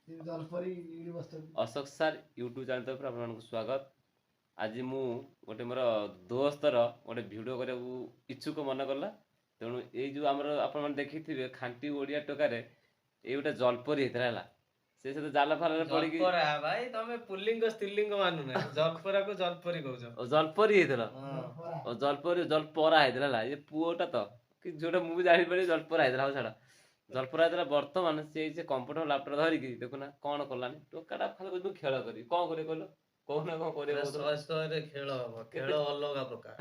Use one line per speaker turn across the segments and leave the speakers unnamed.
अशोक सार YouTube channel तरफ आपको स्वागत। आज मु गोटे मोर दोस्तर गोटे भिडियो करने इच्छुक मन कला तेणु ये जो आम आप देखिए खांटी ओडिया टोकार ये गोटे जलपरी होता है से जाल फाल पड़ी
भाई तमे पुल्लिंग स्त्रीलिंग मानुना जलपरा को जलपरी कहउछ
जलपरी होता जलपरी जलपरा होता ये पुओटा तो कि जोटा मुझे जानी पड़ी जलपरा होता छाड़ा जलपरा होता बर्तमान से कंप्यूटर लैपटॉप धरिकी देखुना कौन कलानी टोकाटा खाली खेल करी कौन करे कहलो कहना कौन करे
खेल हम खेल अलग प्रकार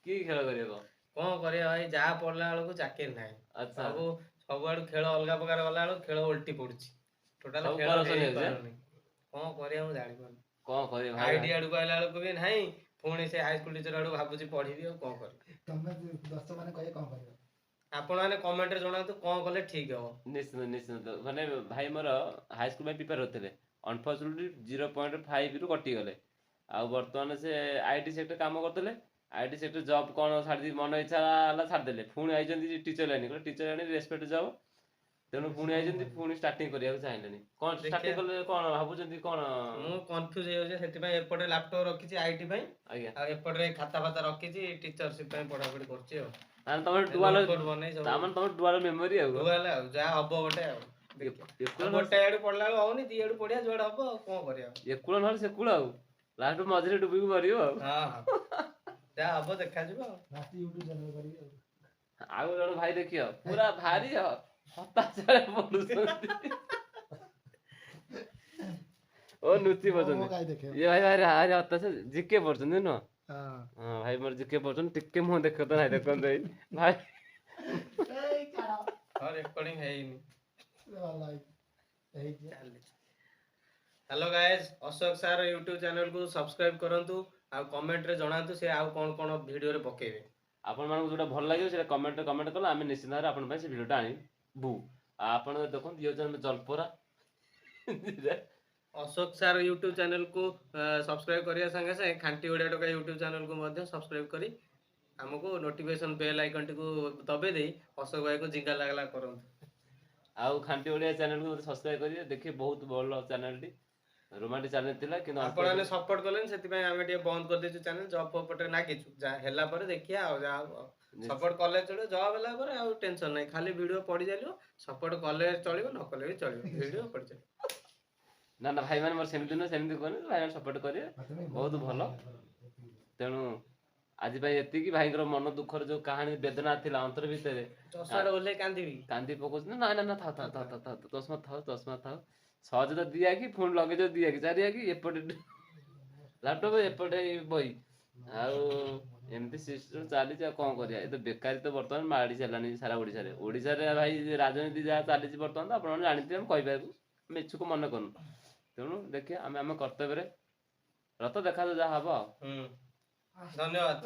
कि खेल करियो
कौन करे भाई जा पड़ला बेलू चाकरी ना अच्छा सब आड़ू खेल अलग प्रकार गला बेलू खेल उल्टी पड़ुची टोटाल खेल कौन करे हम जानि पारु
कौन करे भाई
आईडी आड़ू कहला बेलू भी नहीं पुणी से हाई स्कूल टीचर आड़ू भाबुची पढ़ीबी और कौन करे
तमे दोस्त माने कहे कौन करियो
आपण माने कमेंट रे जणातु कौन कले ठीक हो
निश्चित निश्चित माने भाई मोर हाई स्कूल में प्रिपेयर होते अनफॉर्चुनेटली 0.5 रु कटि गले आ वर्तमान से आईटी सेक्टर काम करते आईटी सेक्टर जॉब कौन छाड़ी मन इच्छा छाड़देले पुणी आई teacher line teacher line respect job तेणु पुणी आई पुणी स्टार्टिंग करिया चाहिए कौन स्टार्टिंग कले कौन भाबुचंदी कौन
मु कंफ्यूज हे जे सेति पय एपटे लैपटॉप रखिछि आईटी पय
आज्ञा
आ एपटे खाता खाता रखिछि टीचरशिप पय पढा पढी करछि हो
आन तमर डुअल तामन तमर डुअल मेमोरी हो
डुअल आ जा हबो गोटे आ गोटे आडू पडला होनी दी आडू पडिया जोड हबो कोन करिया
एकुळ नहले सेकुळ आ लास्ट मझरे डुबी मरियो
हां हां जा हबो देखा जिवो
लास्ट यूट्यूब चैनल करियो
आउ जण भाई देखियो पूरा भारी हो हताशरे पडुसंती ओ नुची बजन ये भाई भाई आज हताश जिके पडछन न हां भाई मोर जिके पडछन टिके मु देखो त नाही देखन दे भाई
ए काढा
और रिकॉर्डिंग है ही
नहीं
hello guys Ashok sir YouTube channel को सब्सक्राइब करंतु आ कमेंट रे जणातु से आ कोन कोन वीडियो रे पकेबे
आपण मानको जोटा भल लागियो से कमेंट कला आमे निश्चित भाବରେ आपण ପାଇଁ से वीडियोटा आनी बु आपण देखन दियो जन जलपोरा
अशोक सर यूट्यूब चैनल को सब्सक्राइब करिया संगे संगे खांटी ओडिया टोका यूट्यूब चैनल को मध्य सब्सक्राइब करी हमको नोटिफिकेशन बेल आइकन को दबे देई अशोक भाई को जिंगा लागला करंतु
आउ खांटी ओडिया चैनल को सब्सक्राइब करिए देखिए बहुत भल चैनल टी रोमांटिक चैनल थिला किंतु
आपण ने सपोर्ट करलेन सेति पय हमें टे बंद कर देछु चैनल जॉब पटे ना किछु जा हेला पर देखिया आ जा सपोर्ट कॉलेज चलो जॉब हेला पर आ टेंशन नहीं खाली वीडियो पड़ी जालियो सपोर्ट कॉलेज चलिबो न कॉलेज चलिबो वीडियो पड़ी जालियो
ना ना भाई माने मोर सेमति न सेमति कोन भाई माने सपोर्ट करिए बहुत भल तेणु आज भाई एति की भाई मन दुखर जो कहानी वेदना थिला अंतर भीतर
चसाड़ ओले कांदीबी
कांदी पकोस ना ना ना था तस्मा था सहज तो दिया कि फोन लगे जो दिया कि चारिया कि एपटे लैपटॉप एपटे बही आउ एमती सिस्टम चली कौन करिया तो बेकारी तो बर्तमान माड़ी चलानी सारा ओडिशा रे भाई राजनीति जहाँ चली बर्तमान तो आप जानते हम कहि पारबू हम इच्छुक मन करूँ तेणु देखिए आम कर्तव्य रत देखा जा हम
धन्यवाद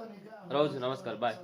रोज नमस्कार बाय।